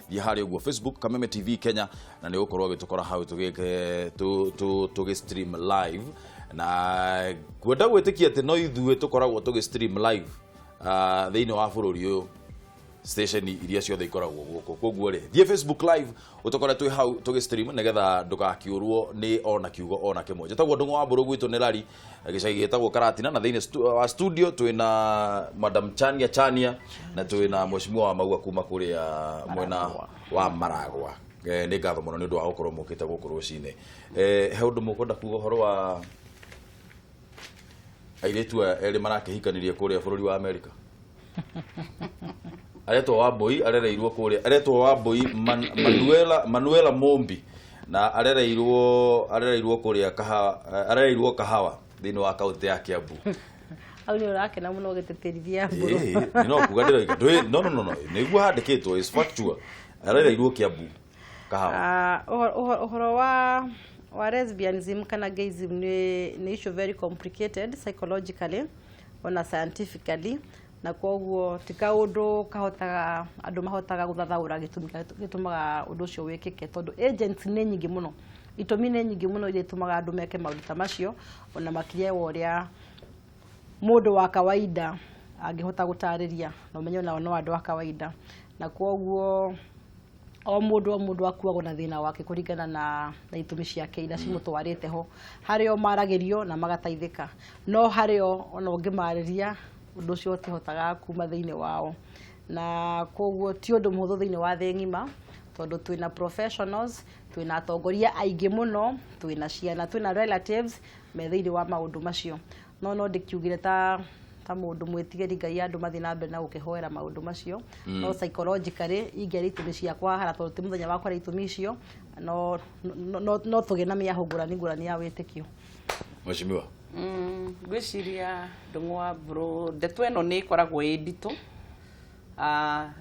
thie hari uguo Facebook Kameme TV Kenya na ni ukorwo gitukora hau tuge stream live na gwenda gwitikia ati no ithuĩ tukoragwo tuge stream live thiini wa bururi uyu station iria ciothe ikoragwo guku koguo ri thie Facebook live utokora twi hau tuge stream nigetha ndugakiurwo ni ona kiugo ona kimwe jetagwo Ndung'u wa mburu gwitu ni rari gicagi getagwo Karatina na thiini wa studio twina Madam Chania na twina Mheshimiwa wa Maua kuma kuria mwena wa Maragwa ni ngatho muno ni undu wa gukorwo mukite guku rucine he undu mukwenda kuga horo wa airetu eri marakihikanirie kuria bururi wa America aretwo wa boy arereirwo kuria aretwo wa boy Manuela Mombi na arereirwo kuria kahawa thini wa kaunti ya Kiambu au ni urake na muno geteterithia mburu no kuga ndira no niguo handikitwo is factual arereirwo Kiambu kahawa uhoro wa lesbianism kana gayism ni issue very complicated psychologically ona scientifically na koguo tikaundu kahotaga andu mahotaga guthathaura gitumaga undu ucio wikike tondu agents ni nyingi muno itumi ni nyingi muno ile tumaga andu meke maundu ta macio ona makiria woria mundu wa kawaida angihota gutariria no menyo na andu wa kawaida na koguo o mundu akuagwo na thina wake kuringana na itumi ciake ira cimutwarite ho hario maragerio na magataithika no hario ona ungimariria undu ucio utihotaga kuma thiini wao na koguo ti undu muhuthu thiini wa thi ngima tondu twina professionals twina atongoria aingi muno twina ciana twina relatives me thiini wa maundu macio no ndikiugire ta mundu mwitigeri Ngai andu mathina mbere na gukihoera maundu macio no psychologically ingeri itumi ciakwa hara tondu ti muthenya wakwa ri itumi icio no tuge na miahungura ngurani ya witikio Mheshimiwa gwiciria Ndung'u wa mburu ndeto eno ni ikoragwo inditu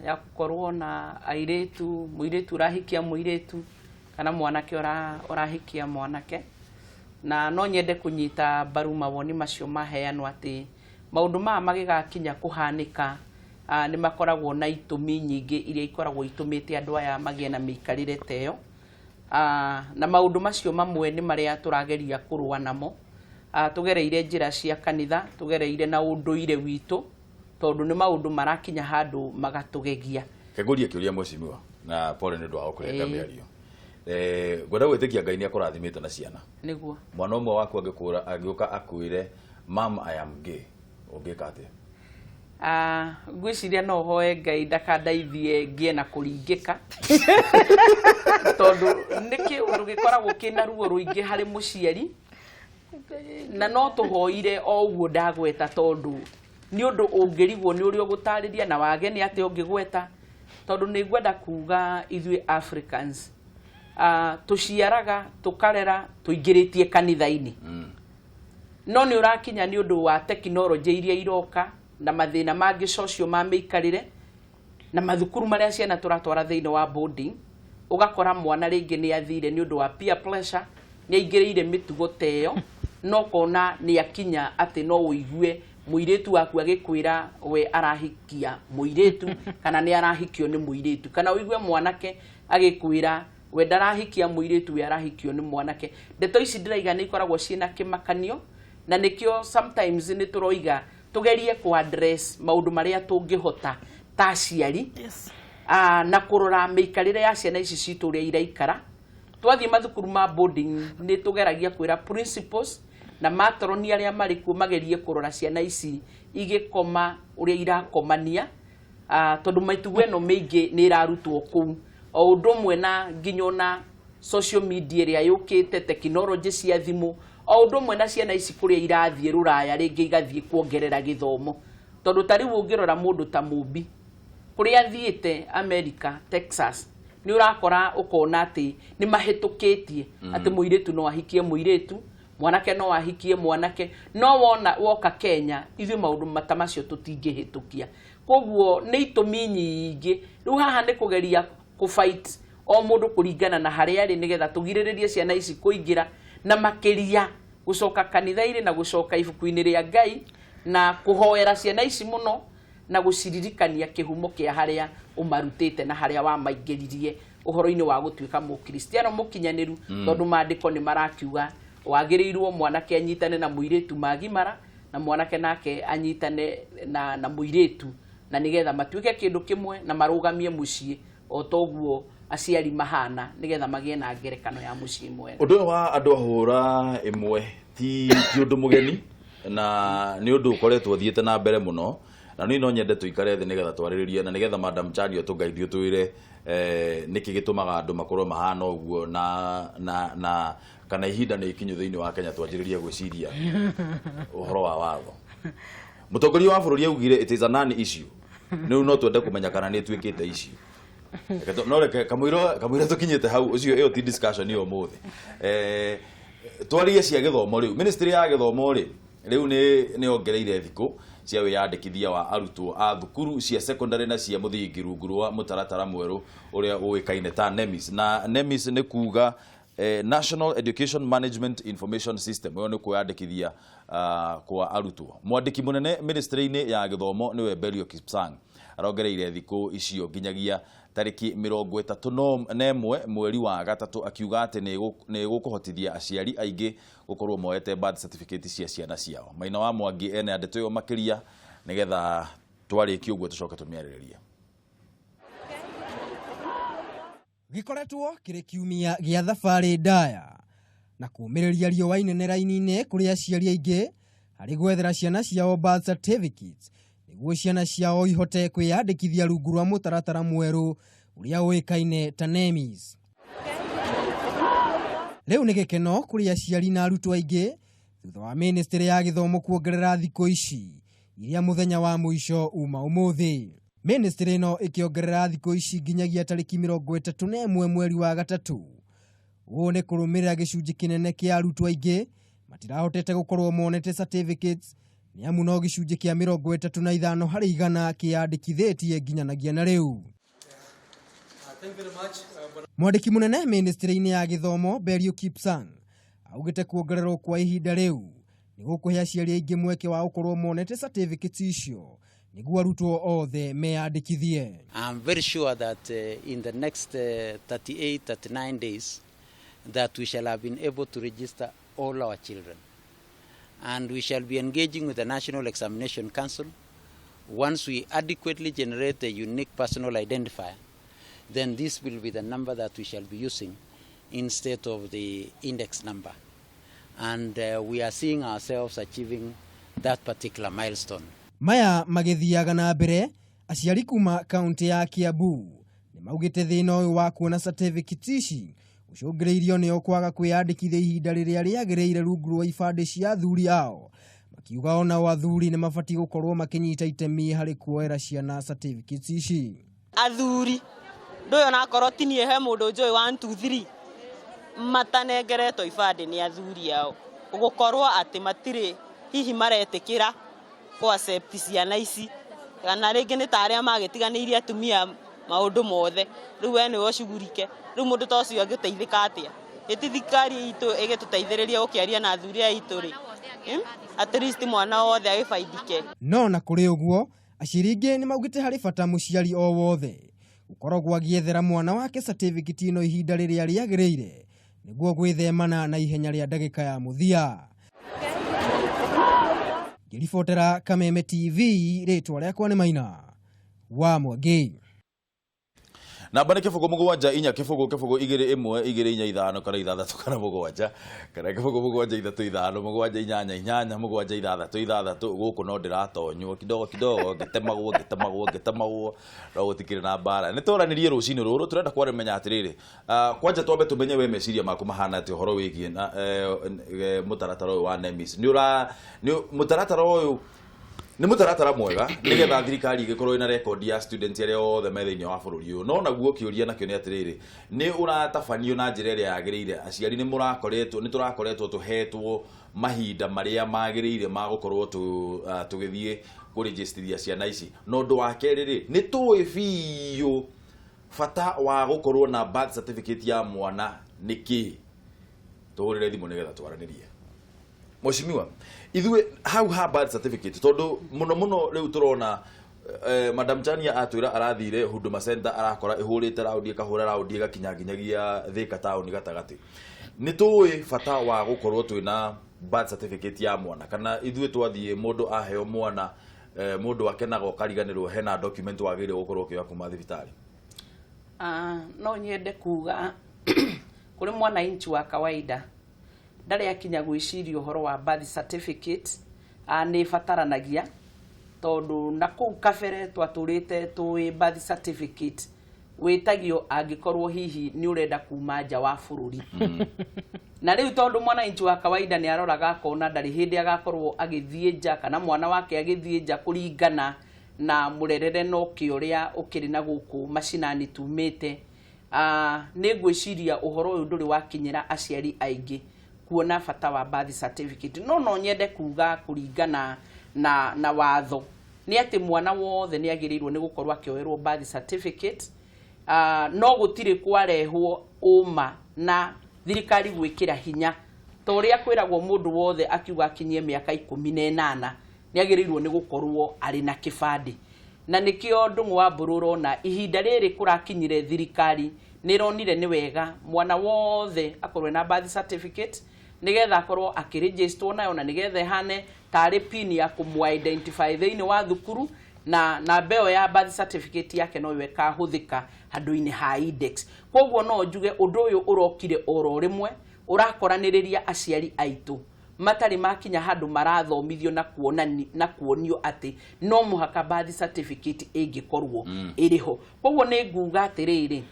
ya gukorwo na airetu muiretu urahikia muiretu kana mwanake urahikia mwanake na no nyende kunyita mbaru mawoni macio maheanwo ati maundu magigakinya kuhanika ni makoragwo na itumi nyingi iria ikoragwo itumite andu aya magie na miikarire teyo na maundu macio mamwe ni maria turageria kurua namo tugereire njira cia kanitha tugereire na unduire witu tondu ni maundu marakinya handu magatugegia keguria kiuria Mheshimiwa na pole ni ndwa okureta miario gwenda gwitikia Ngai ni akurathimite na ciana niguo mwana umwe waku agiuka akwire mam I am gay ungika atia gwiciria no hoe Ngai ndakandaithie ngie na kuringika tondu niki rugikoragwo kina ruo ruingi hari muciari na no tuhoire o uguo ndagweta tondu ni undu ungirigwo ni uri ugutariria na wage ni ati ungigweta tondu ni gwenda kuga ithui Africans tuciaraga tukarera tuingiritie kanitha-ini no ni urakinya ni undu wa teknology iria iroka na mathina mangi socio ma miikarire na mathukuru maria ciana turatwara thiini wa boarding ugakora mwana ringi ni athire ni undu wa peer pressure ni aingiriire mitugo teyo no kona ni akinya ati no uigue muiretu waku agikwira we arahikia muiretu kana ni arahikio ni muiretu kana uigue mwanake agikwira we ndarahikia muiretu we arahikio ni mwanake ndeto ici ndiraiga ni ikoragwo ciina kimakanio na nikio sometimes ni turoiga tugerie ku address maundu maria tungihota ta aciari na kurora miikarire ya ciana ici citu uria iraikara twathie mathukuru ma boarding ni tugeragia kwira principles na matroni aria mari ku magerie kurora ciana ici igikoma uria irakomania tondu maitugu eno mingi ni irarutwo ku o undu mwe na nginyo na social media iria yukite technology cia thimu o undu mwe na ciana ici kuria irathie ruraya ringi igathie kuongerera githomo tondu tari ungirora mundu ta Mumbi kuria thiete America Texas ni urakora ukona ati ni mahitukitie ati muiretu no ahikie muiretu mwanake no ahikie mwanake no wona woka Kenya ithu maundu matamacio tutingihitukia koguo ni itumi nyingi riu haha ni kugeria ku fight o mundu kuringana na haria ari nigetha tugiriririe ciana ici kuingira na makiria gucoka kanitha-ini na gucoka ibuku-ini ria Ngai na kuhoera ciana ici muno na guciririkania kihumo kia haria umarutite na haria wa maingiririe uhoro-ini wa gutuika mukristiano mukinyaniru tondu maandiko ni marakiuga wagirirwo mwanake anyitane na muiritu magimara na mwanake nake anyitane na muiritu na nigetha matuike kindu kimwe na marugamie mucii o toguo aciari mahana nigetha magie na ngerekano ya mucii mwega. Undu wa andu ahura imwe ti undu mugeni na ni undu ukoretwo thiete na mbere muno na no nyende tuikare thi nigetha twariririe na nigetha Madam Chandio tungaithio twire niki gitumaga andu makorwo mahana uguo na kana ihinda ni ikinyu thiini wa Kenya twanjiririe gwiciria uhoro wa watho. Mutongoria wa bururi augire it is a non issue. No twende kumenya kana ni twikite issue. No reke kamwira tukinyite hau ucio iyo ti discussion iyo muthi. Twariye cia githomo riu ministry ya githomo riu ni ongereire thiku cia wiyandikithia wa arutwo a thukuru cia secondary na cia muthingi rungu rwa mutaratara mweru uria uikaine ta NEMIS na NEMIS ni kuga National Education Management Information System yo ni kuyandikithia kwa arutwo. Mwandiki munene ministry-ini ya githomo niwe Berio Kipsang arongereire thiku icio nginyagia tariki 31 mweri wa gatatu akiuga ati ni gukuhotithia aciari aingi gukorwo moete birth certificate cia ciana ciao. Maina wa Mwangi ene andeto yo makiria nigetha twariki uguo tucoke tumiaririria. Gikoretwo kiri kiumia gia thabari ndaya na kumiriria riũa inene raini-ini kuri aciari aingi hari gwethera ciana ciao birth certificates niguo ciana ciao ihote kwiyandikithia rungu rwa mutaratara mweru uria uikaine ta NEMIS. Riu ni gikeno kuri aciari na arutwo aingi thutha wa ministry ya githomo kuongerera thiku ici iria muthenya wa muico uma umuthi. Ministry no ikiongerera thiku ici nginyagia tariki 31 mweri wa gatatu. Uũ ni kurumirira gicunji kinene kia arutwo aingi matirahotete gukorwo monete certificates ni amu no gicunji kia 35 harĩ igana kiandikithitie nginyanagia na riu. Mwandiki munene ministry-ini ya githomo Berio Kipsang augite kuongererwo kwa ihinda riu ni gukuhe aciari aingi mweke wa gukorwo monete certificates icio niguo arutwo othe meyandikithie. I'm very sure that in the next 38-39 days that we shall have been able to register all our children, and we shall be engaging with the National Examination Council. Once we adequately generate a unique personal identifier, then this will be the number that we shall be using instead of the index number, and we are seeing ourselves achieving that particular milestone. Maya magithiaga na mbere aciari kuma kaunti ya Kiambu ni maugite thina uyu wa kuona certificates ici ucungiriirio ni okwaga kwiyandikithia ihinda riria riagiriire rungu rwa ibande cia athuri ao, makiuga ona athuri ni mabati gukorwo makinyita itemi hari kuoera ciana certificates ici. Athuri ndoyo nakorwo tinie he mundu njoi 1 2 3 matanengeretwo ibande ni athuri ao gukorwo ati matire hihi maretikira ko accept ciana ici kana ringi ni taria magitiganirie atumia maundu mothe riu ene wocugurike riu mundu tocio angiteithika atia itithikari itu igituteithiriria ukiaria na athuri aitu ri at least mwana wothe agifaidike. No na kuri uguo aciari aingi ni maugite hari bata muciari o wothe gukorwo agiethera mwana wake certificate ino ihinda riria riagiriire niguo gwithemana na ihenya ria ndagika ya muthia. Ngiribotera Kameme TV, ritwa riakwa ni Maina wa Mwangi. Namba ni kifungo mugwanja inya kifungo igiri imwe igiri inya ithano kana ithathatu kana mugwanja kana kifungo mugwanja ithatu ithano mugwanja inyanya mugwanja ithathatu guku no ndiratonywo kidogo gitemagwo ro gutikire na bara ni toranirie rucini ruru turenda kwaremenya atiriri kwanja twambe tumenye we meciria maku mahana ati horo wigie na mutaratara wa NEMIS ni mutaratara uyu ni mutaratara mwega nigetha thirikari igikorwo ina record ya student aria othe methaini wa bururi uyu no naguo kiuria nakio ni atiriri ni uratafanio na njira iria yagiriire aciari ni turakoretwo tuhetwo mahinda maria magiriire ma gukorwo tugithie kuregisteria ciana ici no ndu wa keriri ni tuwi biu fata wa gukorwo na birth certificate ya mwana niki tuhurire thimu nigetha twaranirie. Mheshimiwa, ithuĩ hau ha birth certificate tondu muno riu turona Madam Chania atwira arathire Huduma Center arakora ihurite raundi akahura raundi gakinya nginyagia Thika town gatagati. Nitui fata wa gukorwo twina birth certificate ya mwana kana ithuĩ twathie mundu aheo mwana mundu akenaga ukariganirwo hena document wagire gukorwo kioya kuma thibitari. No nyende kuga kuri mwana inchi wa kawaida ndari akinya gwiciria uhoro wa birth certificate ni fataranagia tondu na kuu kabere twaturite tui birth certificate witagio angikorwo hihi ni urenda kuma nja wa bururi. Na riu tondu mwana inchi wa kawaida ni aroraga akona ndari hindi agakorwo agithie nja kana mwana wake agithie nja kuringana na murerere no kioria ukiri na guku macinani tumite. Ni gwiciria uhoro uyu nduri wakinyira aciari aingi kuona fata wa birth certificate. No nyende kuga kuringana na watho ni ati mwana wothe ni agirirwo ni gukorwo akioerwo birth certificate. No gutire kwarehwo uma na thirikari gwikira hinya toria kwiragwo mundu wothe akiuga kinyie miaka 18 ni agirirwo ni gukorwo ari na kibandi. Na nikio Ndung'u wa bururu na ihinda riri kurakinyire thirikari ni ronire ni wega mwana wothe akorwe na birth certificate nigetha akorwo akiregister nayo na nigetha hane tari pin ya kumu-identify thiini wa thukuru na mbeo ya birth certificate yake no iweka huthika handu-ini ha index. Koguo no njuge undu uyu urokire oro rimwe urakoraniriria aciari aitu matari makinya handu marathomithio na kuonio ati no muhaka birth certificate ingikorwo iriho. Koguo ni nguga atiriri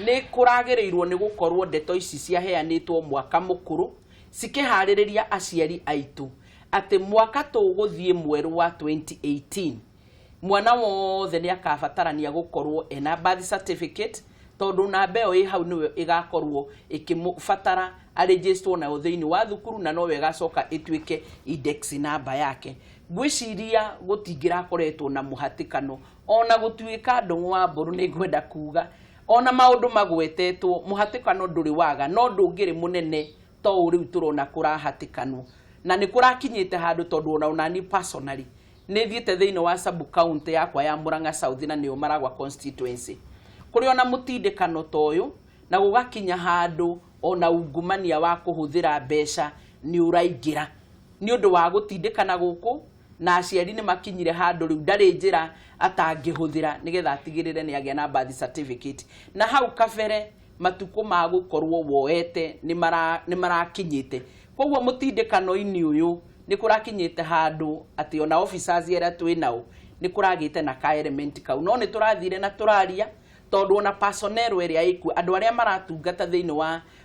ni kuragereirwo ni gukorwo ndeto ici ciaheanitwo mwaka mukuru cikihariria aciari aitu ati mwaka tuguthie mweru wa 2018 mwana wothe ni akabatarania gukorwo ena birth certificate tondu na mbeo i hau niwe igakorwo ikimubatara aregister na thiini wa thukuru na no wega coka itwike index number yake. Gwiciria gutingira koretwo na muhatikano ona gutwika Ndung'u wa Mburu ni ngwenda kuga ona maundu magwetetwo muhatikano nduri waga no ndungiri munene to uri turona kurahatikanwo na ni kurakinyite handu tondu ona ni personally ni thiete thiini wa sub county yakwa ya Murang'a South na niyo Maragwa constituency kuri ona mutindikano toyo na gugakinya handu ona ungumania wa kuhuthira mbeca ni uraingira ni undu wa gutindikana guku na aciari ni makinyire handu riu ndari njira atangihuthira nigetha atigirire ni agia na birth certificate. Na hau kabere matuko ma gukorwo woete ni marakinyite. Koguo mutindikano ini uyu ni kurakinyite handu ati ona officers era twinao ni kuragite na ka element kau no ni turathire na turaria tondu ona personnel area iku andu aria maratungata thiini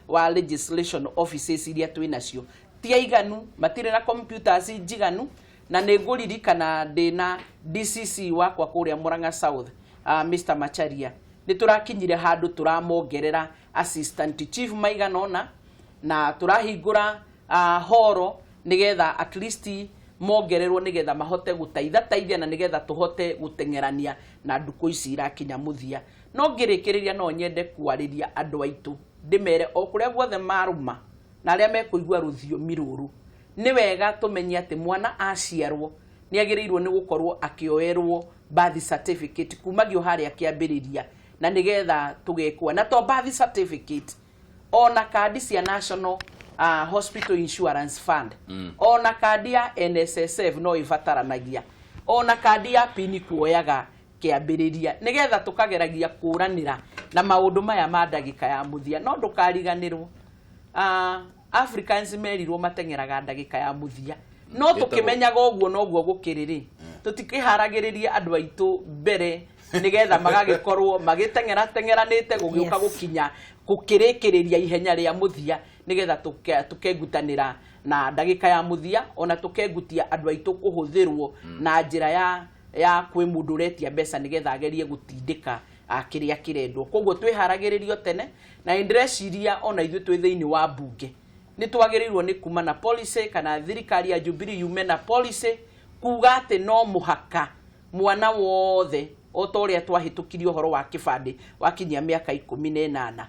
wa legislation offices iria twinacio ti aiganu matire na computers njiganu na neguririkana ndina DCC wakwa kuria Murang'a South Mr. Macharia ni turakinyire handu turamongerera assistant chief maiganona na turahingura horo nigetha at least mongererwo nigetha mahote gutaithia na nigetha tuhote gutengerania na nduku ici irakinya muthia. No ngirikiriria no nyende kwariria andu aitu ndimere o kuria guothe maruma na aria mekuigua ruthiomi ruru ni wega tumenye ati mwana aciarwo ni agirirwo ni gukorwo akioerwo birth certificate kumagio haria kiambiriria na nigetha tugekwa na to birth certificate ona kandi cia National Hospital Insurance Fund ona kandi ya NSSF no ifataranagia ona kandi ya pini kuoyaga kiambiriria nigetha tukageragia kuranira na maundu maya ma ndagika ya muthia no ndukariganirwo. Africans merirwo matengeraga ndagika ya muthia no tukimenyaga uguo noguo gukiriri tutikiharagireria andu aitu mbere nigetha magagikorwo magitengeranite gugiuka gukinya gukirikiriria ihenya ria muthia nigetha tukegutanira na ndagika ya muthia ona tukegutia andu aitu kuhuthirwo na njira ya kwi mundu retia mbeca nigetha agerie gutindika akiria kirendwo. Koguo twiharagirerio tene na indreciria ona ithu twi thiini wa bunge ni twagirirwo ni kuma na policy kana thirikari ya Jubilee yume na policy kuga ati no muhaka mwana wothe otoria twahitukirio horo wa kibandi wakinyia miaka 18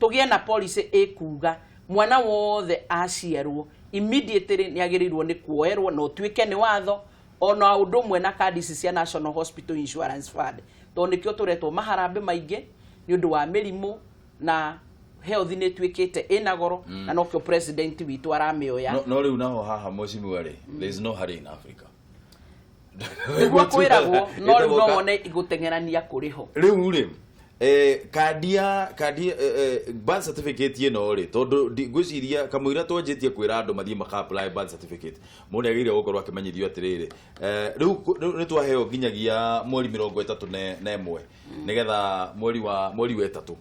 tugie na policy ikuga mwana wothe aciarwo immediately ni agirirwo ni kuoerwo no twike ni watho ona undu mwe na card cia National Hospital Insurance Fund to nikio turetwo maharambe maingi ni undu wa mirimu na health ni twikite ina goro na nokyo president witu aramioya no riu naho haha mheshimiwa ri there is no hurry in Africa niguo kwiragwo no riu no wone iguteng'erania kuriho riu ri kandi birth certificate ino ri tondu ngwiciria kamwira twanjitie kwira andu mathie maka apply birth certificate mundu agire gukorwo akimenyithio atiriri riu ni twaheo nginyagia mweri 31 nigetha mweri wa 3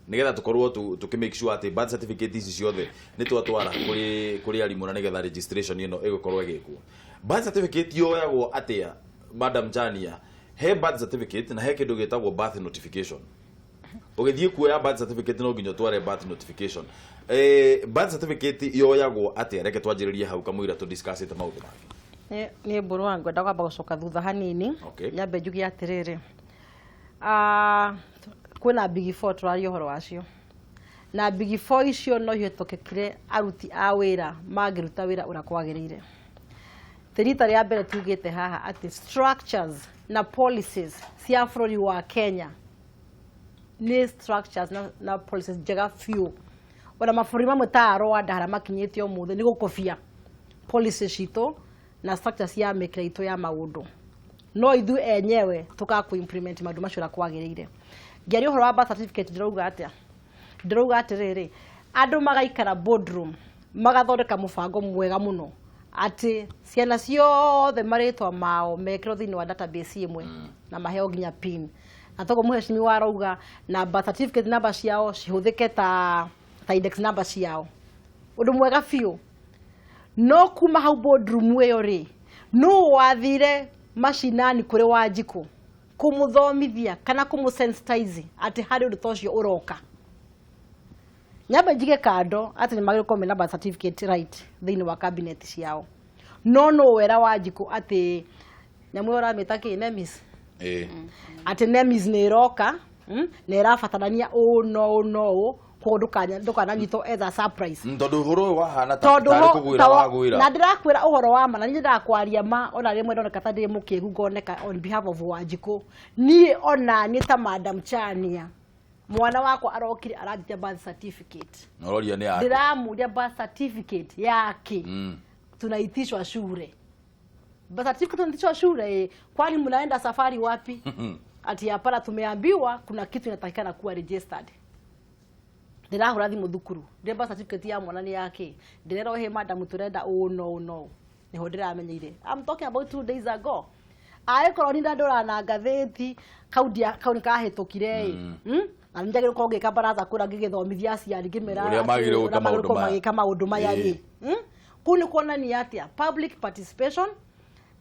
nigetha tukorwo tukimake sure ati birth certificate ici ciothe ni twatwara kuri arimu na nigetha registration ino igukorwo igikwo birth certificate yoyagwo atia Madam Jania he birth certificate na he kindu gitagwo birth notification ugithie kuoya birth certificate no nginya tware birth notification birth certificate yoyagwo atia reke twanjiririe hau kamwira tu discuss ite maundu maki ni mburu wangu ndaga bagucoka thutha hanini nyambe njugi atiriri kwina big four turario horo wacio na big four icio no hietokekire aruti a wira magiruta wira ura kwagirire terita ria mbere tugite haha ati structures na policies cia bũrũri wa Kenya ni structures na policies njega few ona mabũrũri mamwe ta Rwanda harĩa makinyĩte ũmũthĩ ni gũkobia policies citũ na structures cia mĩkĩre itũ ya maũndũ no ithu enyewe tukaku implement maũndũ macio kwagĩrĩire ngiari ũhoro wa birth certificate ndĩrauga atiriri andũ magaikara boardroom magathondeka mũbango mwega mũno ati ciana ciothe maritwa mao mekiro thini wa database imwe na maheo nginya pin na togo mheshimiwa arauga na birth certificate number ciao cihuthike ta index number ciao undu mwega fiu no kuma hau boardroom eyo ri no wathire mashinani kuri Wanjiku kumuthomithia kana kumusensitize ati hari undu tocio uroka nyamba njige kando ati ni magire komena birth certificate right thini wa cabinet ciao no wera Wanjiku ati nyamu ora metaki nemis ati nemis ni roka ne irafatanania no ndukana nyito etha surprise tondu horo wa hana ta kugwira wagwira na ndirakwira uhoro wa ma na ndakwaria ma ona rimwe ndoneka ta ndi mukigu ngoneka on behalf of Wanjiku ni ona ni ta Madam Chania mwana wako arokire arathia birth certificate nororia ni yake ndiramuria birth certificate yake tunaitishwa shule birth certificate tunaitishwa shule kwani mnaenda safari wapi ati hapana tumeambiwa kuna kitu inatakikana kuwa registered ndirahura thimu thukuru birth certificate ya mwana ni yake ndirero he madam turenda no niho ndiramenyeire I'm talking about 2 days ago aiko ni ndandora na gatheti kauni kahetokire na njagire ko ngeka baraza kura ngigithomithia aciari ngimera uria magire gwika maundu maya ri kuni kuona ni atia public participation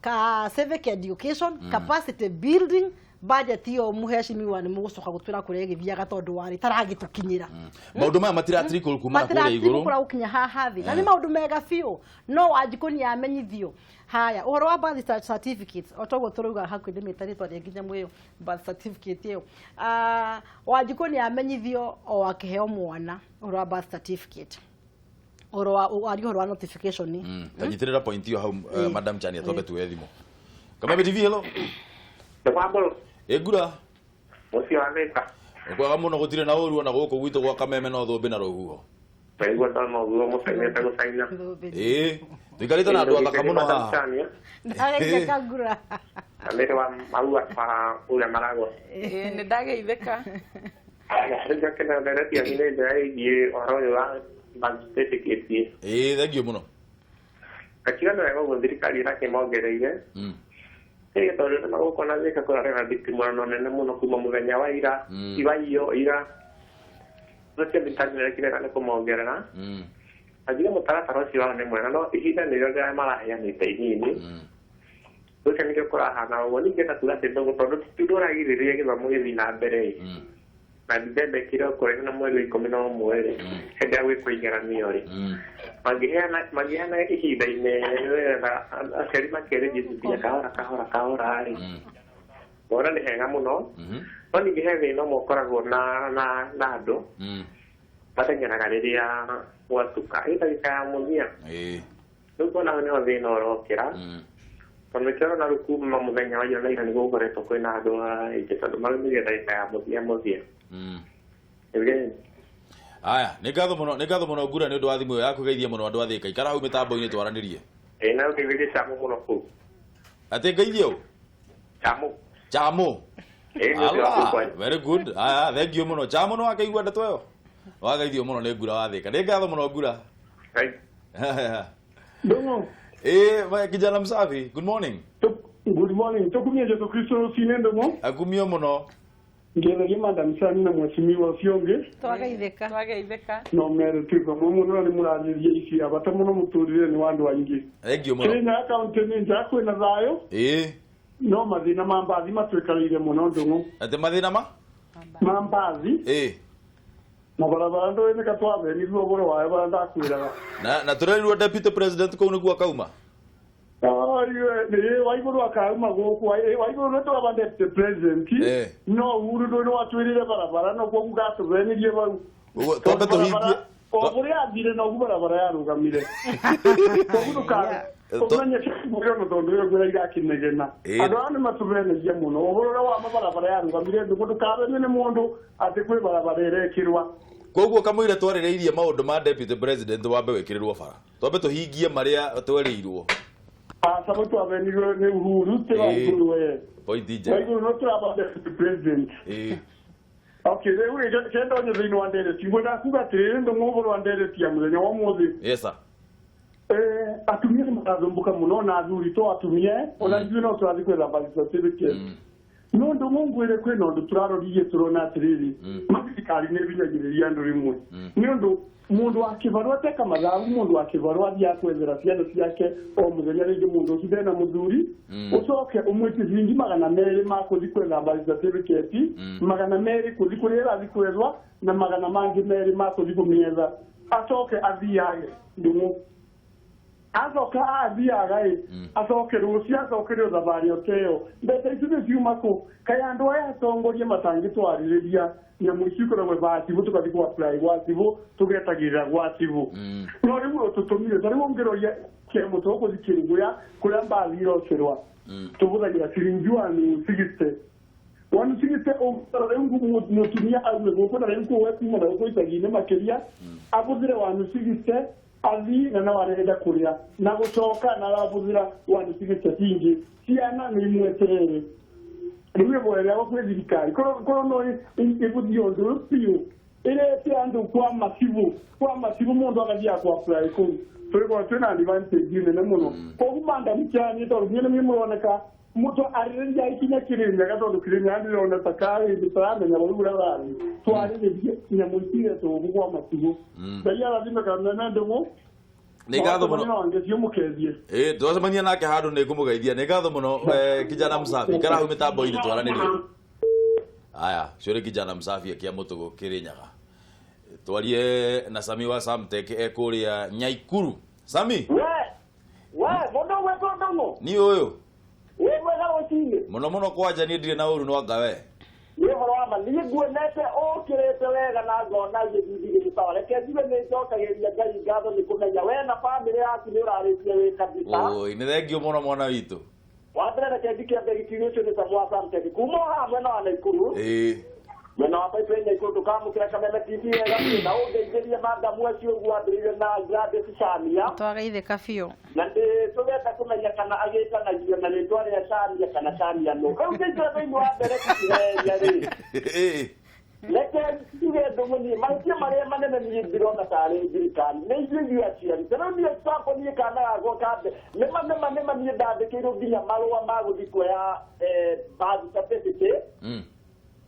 ka civic education capacity building budget yo muheshimiwa ni mugucoka gutwira kuria githiaga tondu wari taragitukinyira maundu maya matiratrikul kuma kuria iguru kura ukinya haha thi na ni maundu mega fiu no Wanjiku ni amenyithio haya uhoro wa birth certificate otogo turuga hakuthi mitaritwa nginya mweyo birth certificate yo Wanjiku ni amenyithio o akiheo mwana uhoro wa birth certificate uhoro wa notification ni tanyitirira point yo hau Madam Chania tobe tuwe thimo kama BTV hello Tababo egura musio aveka kwa muno gutire na uru na guku gwitu gwa kameme no thumbi na ruhuho Pego tano guo musaimete gusaina tuikarite na andu athaka muno haha ndageke kagura ndere wa maua pa ule marago ni ndageitheka ndio kana ndere tia ni ndai ye oro wa certificate thengio muno akigana wego guthirikari rake mongereire tondu na gukona thika kurarega nditimurano nene muno kuma muthenya wa ira ibaio ira ndio nditanyere kirega ne kumongerera agiga mutaratara ucio wa ne mwena no ihinda nĩrĩo rĩa maraheanĩte inini rũcio nĩkĩo kũrahana ũguo ningĩ tatugate ndogo tondũ tũragirĩrĩria gĩthomo gĩthiĩ na mbere na ndithembe kĩrĩa ũkũrega na mweri 11 hĩndĩ ya gwĩkwo igeranio rĩ magĩheana ihinda-inĩ aciari makĩrĩnjithia kahora rĩ wona nĩ hega mũno no ningĩ he thĩna ũmwe ũkoragwo na andũ mateng'eraga rĩrĩa gwatuka ĩtagĩka ya mũthia rĩu kuona nĩho thĩna ũrokĩra Tondũ Cararuku-Mwerekera mũthenya wa ira na ira nĩ gũkoretwo kwĩna andũ aingĩ tondũ marũmĩrĩire ndagĩka ya mũthia. Aya, nĩ ngatho mũno Ngura nĩ ũndũ wa thimũ yaku geithia mũno andũ a Thĩka. Ikara hau mĩtambo-inĩ twaranĩrie. Na ũkĩgeithia Chamo mũno kũu. Atĩ geithia ũ? Chamo. Very good. Aya, thank you mũno. Chamo no akaigua ndeto ĩyo. Wageithio mũno nĩ Ngura wa Thĩka. Nĩ ngatho mũno Ngura. Ndung'u. Kijana msafi. Good morning. Good morning. Tukumie Yesu Kristo sine Ndung'u. Akumio mũno. Ngele madam sani na mweshimiwa Fionge. Twageitheka. No mere tuko muno ni murathithia ici abata muno muturire ni wandu waingi. Thank you muno. Kenya account ni njakwe na thayo. No mathina mambathi matwikaraire muno Ndung'u. Ate mathina ma? Mambathi. Mabarabara ndo ene katwabe ni rwo wae baranda kwiraga. Na turerirwo deputy president ko niguo kauma. Waiguru akauma guku waiguru no twaba deputy president. No uru ndo watwirire barabara no kwa kugatubenirie bau. Tobe tuhingie. Obure athire no barabara yarugamire. Koguduka. Omenye kibugyo no ndo yo irakinegena. Andu ane matubenerie muno. Obure wa barabara yarugamire nduguduka ni mundu ati kwi barabara irekirwa. Koguo kamwire twarereirie maundu ma deputy president wambe wekirirwo bara. Twambe tuhingie maria twereirwo. Sabato aveniro ne uhuru te wa kuwe. Point DJ. Waiguru no traba deputy president. Okay, we kenda onye thini wa ndere tingwenda kuga tere ndo muboro wa ndere tia muthenya wa muthi. Yes sir. Atumie makazumbuka muno na athuri to atumie ona njui no turathi kwetha birth certificate. No ndo mungwire kwe no ndo turaroririe turona atiriri. Mathirikari nĩ binyagĩrĩria andũ rimwe. Nĩ ũndũ mundu akibarwa teka mathabu mundu akibarwa thia kwethera ciana ciake o muthenya rĩngĩ mundu ũcio na muthuri ucoke umwĩtie ciringi 200 ma kuthi kwetha birth certificate 200 kuthi kũrĩa ĩrathi kwethwa na 200 mangĩ merĩ ma kuthi kũmietha acoke athiage Ndung'u acoka athiaga acoke rũcio acokerio thabarĩ oteo mbeca icio nĩ ciuma kũ kaĩ andũ aya atongoria matangĩtwarĩrĩria nyamu icio ikoragwo batibu tukathi ku apply gwa tibu tugetagirira gwa tibu no rĩu tutumire tarĩu ngĩroria kĩemo tũgũthikĩrĩria kũrĩa mbathi irocerwa tũbũthagĩra ciringi 160 rĩu mũtumia auge gũkũ na rĩu kũwe kuma na gũkũ icagi-inĩ makĩria abũthĩre 160 athi na no arenda kũrĩa na gũcoka na arabũthĩra 160 cingĩ ciana nĩ imweterere rĩu bwera gũkũ thirikari korwo no ĩgũthio ũndũ ũcio ĩrete andũ kwa masibu mũndũ agathia ku apply kũu twĩna advantage nene mũno koguo mandamĩkĩranie tondũ nĩ mũroneka mũndũ arĩrĩria ikinya kĩrĩmĩaga tondũ kĩrĩmĩa ndĩrona ta ndĩtaramenya ũrĩa ũrathiĩ twarĩrĩrie nyamũ icio tũgũ kwa masibu ngai arathime kana Ndung'u nĩ ngatho mũno twacemania nake handũ nĩ ngũmũgeithia nĩ ngatho mũno kijana msafi ikara hau mĩtambo-inĩ twaranĩrie. Aya cio kijana msafi akia mũtũgũ Kĩrĩnyaga twarie na Sami wa Samtech ekũrĩa Nyaikuru. Sami mũndũ wetwo Ndung'u ni ũyũ mwega gũcinĩ mũno kwanja niĩ ndirĩ na ũru no anga we nĩ ũhoro wa ma niĩ nguonete ũkĩrĩte wega na ngona gĩthithirĩ gĩtawa reke njibe nĩ njokagĩria Ngai ngatho nĩ kũmenya we na bamĩrĩ yaku nĩ ũrarĩtie wĩ kabisa. Nĩ thengio mũno mwana witũ. Wambere reke ndikĩambe gĩkinyũ ũcio nĩ Sami wa Samtech kuma haha mwena wa Naikuru mwena wa Pipeline Naikuru tũkamũkĩra Kameme TV wega na ũndeithĩrie mandamu acio ũguo ambĩrĩire na Gladys Shamia twageithĩka biũ na tũgenda kũmenya kana agĩtanagio na rĩtwa rĩa Shamia kana Shamia no rĩu ngĩingĩra thĩinĩ wa mbere kũheria rĩ reke tuge Ndung'u niĩ mahĩtia marĩa manene niĩ ndĩrona tarĩ thirikari nĩ ithuĩ aciari ta rĩu niĩ sample niĩ kana gakwa kambe nĩma niĩ ndandĩkĩirwo nginya marũa ma gũthiĩ kuoya birth certificate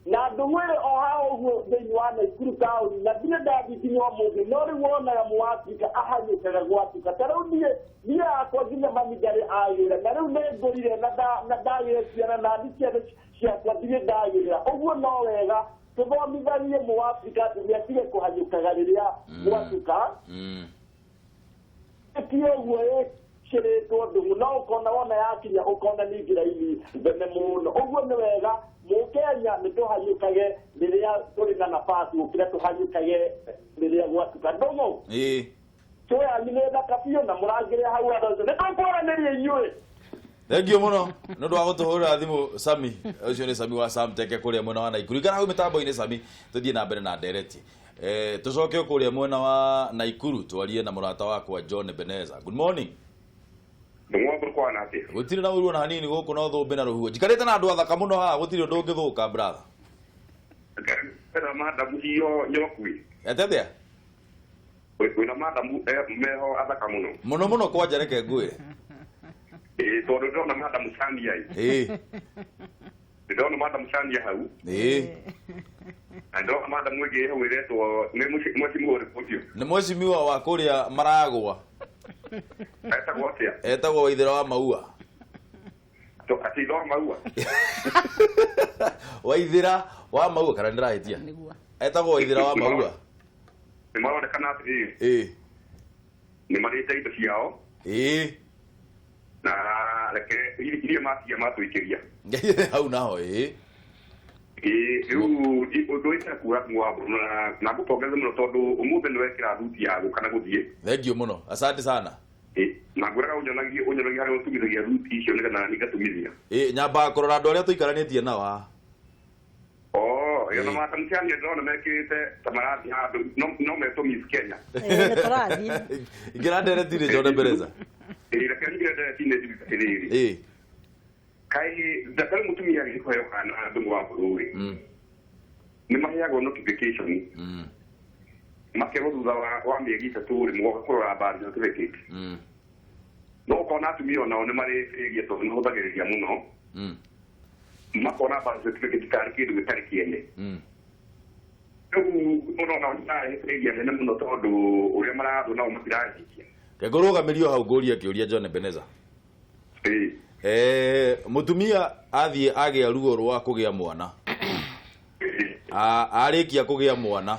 na Ndung'u o hao ũguo thĩinĩ wa Naikuru taũni na nginya ndathiĩ nginya ũmũthĩ no rĩu wonaga Mũafrika ahanyũkaga gwatuka ta rĩu niĩ akwa nginya mami ndarĩ agĩra na rĩu nĩ ngũrire na ndagĩre ciana na niĩ ciana ciakwa ndirĩ ndagĩra ũguo no wega tũthomithanie Mũafrika atĩ nĩatige kũhanyũkaga rĩrĩa gwatuka ti ũguo ĩkĩrĩtwo Ndung'u no ũkona wona yakinya ũkona nĩ njĩra-inĩ thene mũno ũguo nĩ wega Mũkenya nĩ tũhanyũkage rĩrĩa tũrĩ na nafasi gũkĩra tũhanyũkage rĩrĩa gwatuka Ndung'u tũyanyu nĩ thaka biũ na mũrangĩre hau andũ nĩ tũkũranĩria inyuĩ Thengio muno no ndo agutuhurira thimu Sami ucio ni Sami wa Samteke kuria mwena wa Naikuru igana hau mitambo-ini Sami tuthie na mbere na ndereti tucoke kuria mwena wa Naikuru twarie na murata wakwa John Beneza. Good morning. Ndung'u kwa nati gutire na uruo na hanini guku no thumbe na ruhuo njikarite na andu athaka muno haha gutire undu ungithuka brother kana madamu hiyo nyokui etethia wina madamu meho athaka muno muno kwanja reke ngwire tondu ndona madamu Sandia ndona madamu Sandia hau ndona madamu ngi hau iretwo ni mwecimu ripotio ni mwecimiwa wa kuria maragwa etagwo Waithira wa Maua ati ndo Maua Waithira wa Maua kana ndirahitia etagwo Waithira wa Maua ni maronekana ati ni marite indo ciao na reke iria matia matwikiria hau naho riu undu ita kuura mwambu na gutongeze muno tondu umuthe ni wekira thuti yagu kana guthie thengio muno asante sana na ngwiraga unyonagia hari utumithagia thuti icio nikana nigatumithia nyamba kurora andu aria tuikaranitie nao yo no mata mchani ndona mekirite tamarati handu no meto Miss Kenya tarathi ngira nderetire John Beneza reke ngira nderetire ndibiriri kai dakari mutumia giko yo kana Ndung'u wa bururi ni mahiago notification makero thutha wa mieri 3 ri mwoka kurora habari notification no kona atumia nao ni mari gito no hutagiriria muno makona habari notification kari kindu gitari kiene uno na ngai nene muno tondu uria marathu nao matirahikia kegurugamirio hau nguria kiuria John Beneza mutumia athie agia ruo rwa kugia mwana arikia kugia mwana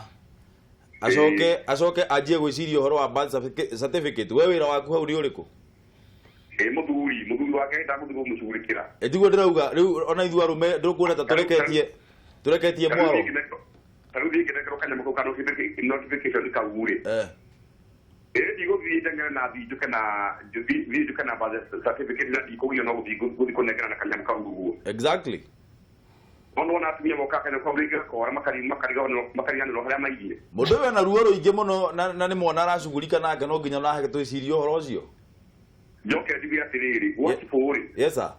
acoke ajie gwiciria horo wa birth certificate we wira waku hau ri uriku muthuri wake ndakuthwo mucurikira etiguo ndirauga riu ona ithu arume ndukuona ta tureketie mwaro taruthi kinekero kanya mako kana notification kaure digo vitengana na vitu kana birth certificate na diko yo no kunekana na kanya mako nguo exactly ono na atumia moka kana kwa briga ko makari no hara maigire mundu we na ruo ruingi muno na ni mwana aracugurika nake no nginya nahe twicirio horo ucio joke dibia tiriri wachifuri yes sir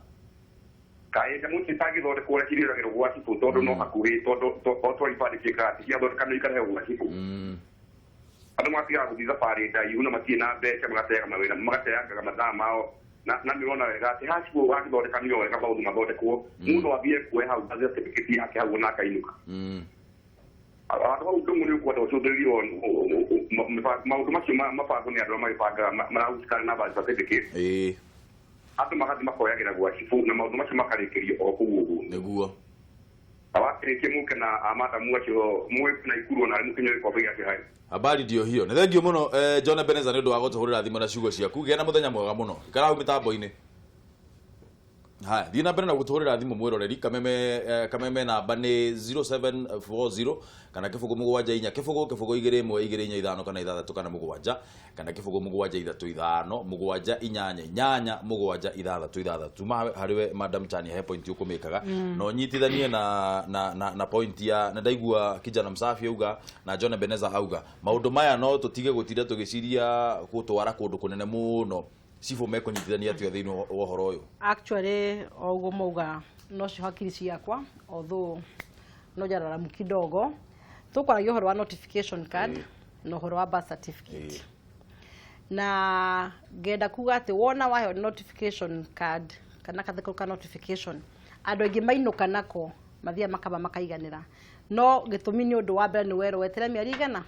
kai ta muti tagi do ko ra kirira gero wachifu todo no hakuhi todo to ipade kikati ya do kana ikara he wachifu ado matia kubiza pare da yuna matia na be kama gatega mawena magatega kama damao na miona gati hachifu waki do kana yo kama udu mabode ko muno wabie ko ha ubaze certificate yake ha una kainuka ado Ndung'u ni ko do so deri on mafago ni ado maipaga mara usikana na ba certificate atu makati makoya gira gwachifu na maundu macio makarekerio o kugugu niguo awakirike muke na amata muacio mwe na ikuru na mukenyo kwa bega hai habari ndio hiyo na thengio muno John Beneza ni ndu wa gutuhurira thimu na ciugo ciaku gena muthenya mwega muno ikara hu mitambo-ini thina mbere na gutuhurira thimu mwiroreri kameme namba ni 0740 kana kifugo mugwanja inya kifugo igire imwe igire inya ithano kana ithathatu kana mugwanja kana kifugo mugwanja ithatu ithano mugwanja inyanya mugwanja ithathatu ithathatu hariwe madam Chani he point ukumikaga no nyitithanie na point ya na ndaigua kijana msafi auga na John Beneza auga maundu maya no tutige gutira tugiciria gutwara kundu kunene muno sifo meko nyitithania atio thiini wa horo uyu actually oguo mauga no hakiri ciakwa although no jararamu kidogo tukwaragia horo wa notification card no horo wa birth certificate na ngenda kuga ati wona wahe notification card kana kathekuka notification andu aingi mainuka nako mathia makaba makaiganira no gitumi ni undu wa mbere ni wero wetere mieri igana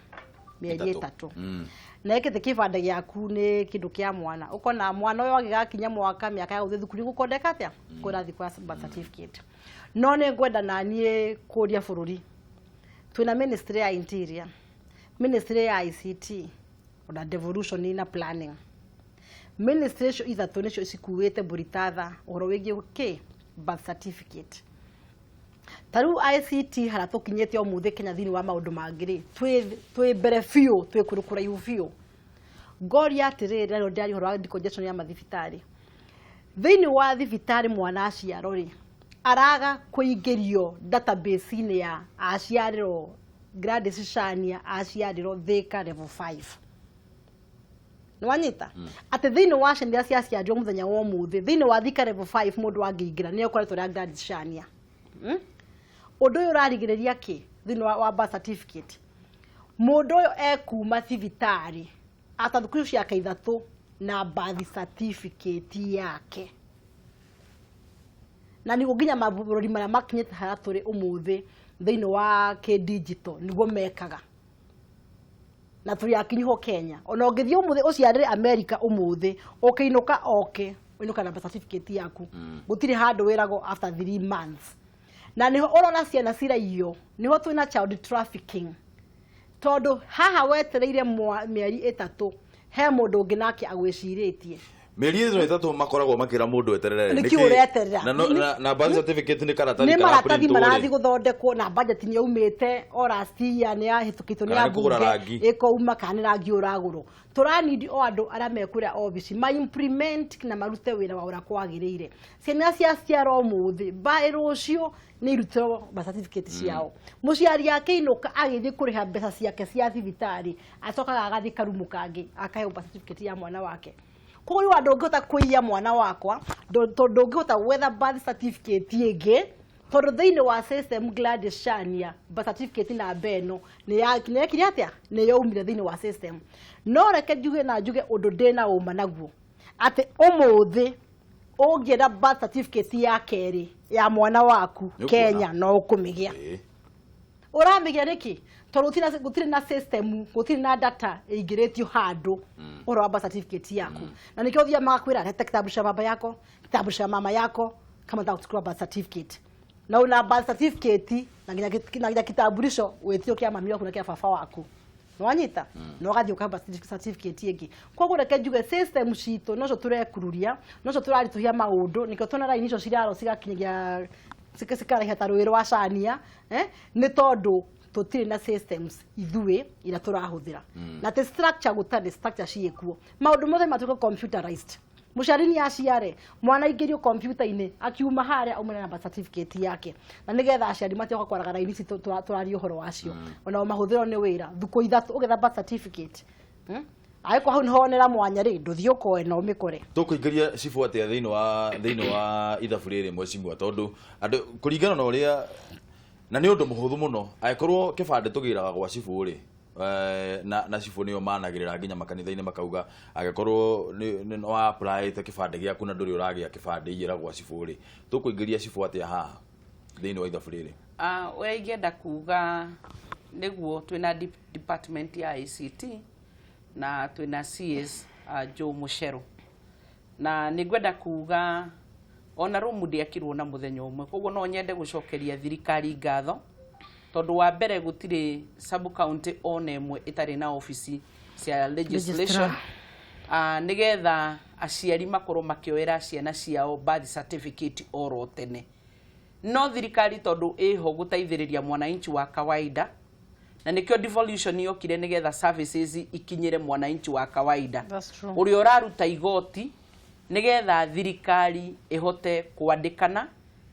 mieri 3 na ikite kibande gyaku ni kindu kia mwana ukona mwana uyo agigakinya mwaka miaka ya guthi thukuru gukondeka atia kurathi kwa birth certificate no ne ngwenda nanie kuria bururi twina ministry ya interior ministry ya ICT ona devolution na planning ministry ithatu nicio cikuite buritatha uhoro wigi ki birth certificate taru ICT haratukinyete omuthi Kenya thini wa maundu mangiri twi mbere fiu twi kurukura yu fiu goria atiriri no ndari horo wa congestion ya mathibitari thiini wa thibitari mwana aciarwo ri araga kuingirio database ine ya aciariro Gladys Shania aciariro Thika level 5 nwanyita ate thiini wa ciana cia ciario muthenya wa muthi thiini wa Thika level 5 mundu wangiingira ni ukoretwo ria Gladys Shania undu uyu urarigiriria ki thiini wa birth certificate mundu uyu ekuma thibitari ata thukuru ciake ithatu na birth certificate yake na ni guginya mabururi maria makinyete hara turi umuthi thiini wa ke digital niguo mekaga na turi akinyiho Kenya ona ungithio umuthi uciarire America umuthi ukiinuka uinuka na birth certificate yaku gutiri handu wirago after 3 months na niho urona ciana ciraio niho twina child trafficking tondu haha wetereire mieri 3 he mundu ungi nake agwiciritie Meri ĩno ĩtatũ makoragwo makĩra mũndũ eterere nĩkĩ ũreterera na birth certificate nĩ karatathi nĩ maratathi marathi guthondekwo na budget nĩ yaumĩte o last year nĩ yahĩtũkĩtwo nĩ ambunge ĩkouma kana rangi ũragũrwo tũranidi o andũ arĩa mekũrĩa office ma implement na marute wĩra wa ũrĩa kwagĩrĩire ciana cia ciaro mũthĩ mbaĩ rũciũ nĩ irutĩrwo birth certificate ciao mũciari yake inũka agĩthiĩ kũrĩha mbeca ciake cia thibitarĩ acokaga agathiĩ karumu kangĩ akaheo birth certificate ya mwana wake Kuri wa ndungihota kuiya mwana wakwa ndungihota wether birth certificate ĩngĩ tondu thiini wa system Gladys Shania birth certificate na beno ni yakinya atia ni yaumire thiini wa system no reke njuge na njuge undu ndina uma naguo ati umuthi ungienda birth certificate ya keri ya mwana waku Kenya no ukumigia uramigia niki tondu gutiri na system gutiri na data ingiretio handu oro birth certificate yaku na nikio thia magakwira rete kitabu cha baba yako kitabu cha mama yako kama unataka kuchukua birth certificate na una birth certificate na nginya kitambulisho wetio kia mami wako na kia baba waku nwanyita no gathi ukamba certificate ĩngĩ koguo reke njuge system citũ nocio turekururia nocio turarituhia maundu nikio tuna line icio ciraro cigakinyagia sikaraha tarwiro wa Shania ni tondu tutiri na systems ithuĩ ira turahuthira na te structure gutari structure ciekuo maundu mothe matuko computerized muciarini aciare mwana ingirio computer-ini akiuma haria umena na birth certificate yake na nigetha aciari matioka kwaraga raini citu turario horo wacio ona mahuthiro ni wira thuko ithatu ugetha birth certificate aiko hau niho onera mwanya ri nduthiuko eno mikore tukuingiria cifu atia thiini wa ithabu riri mwecimwa tondu andu kuringana na uria na ni undu muhuthu muno aikorwo kibande tugiraga gwa cifu ri na cifu niyo managirira nginya makanitha-ini makauga agikorwo ni wa apply te kibande giaku na nduri uragia kibande ira gwa cifu ri tukuingiria cifu atia haha thiini wa ithabu riri uria ingienda kuga niguo twina department ya ICT na twina CS Joe Mushero na ningwenda kuga ona rumu ndiakirwo na muthenya umwe koguo no nyende gucokeria thirikari ngatho tondu wa mbere gutire sub county ona imwe itari na office cia legislation nigetha aciari makorwo makioera ciana ciao birth certificate oro tene no thirikari tondu iho gutaithiriria mwananchi wa kawaida na nikio devolution yokire nigetha services ikinyire mwananchi wa kawaida uri oraruta igoti nigetha thirikari ihote kwandikana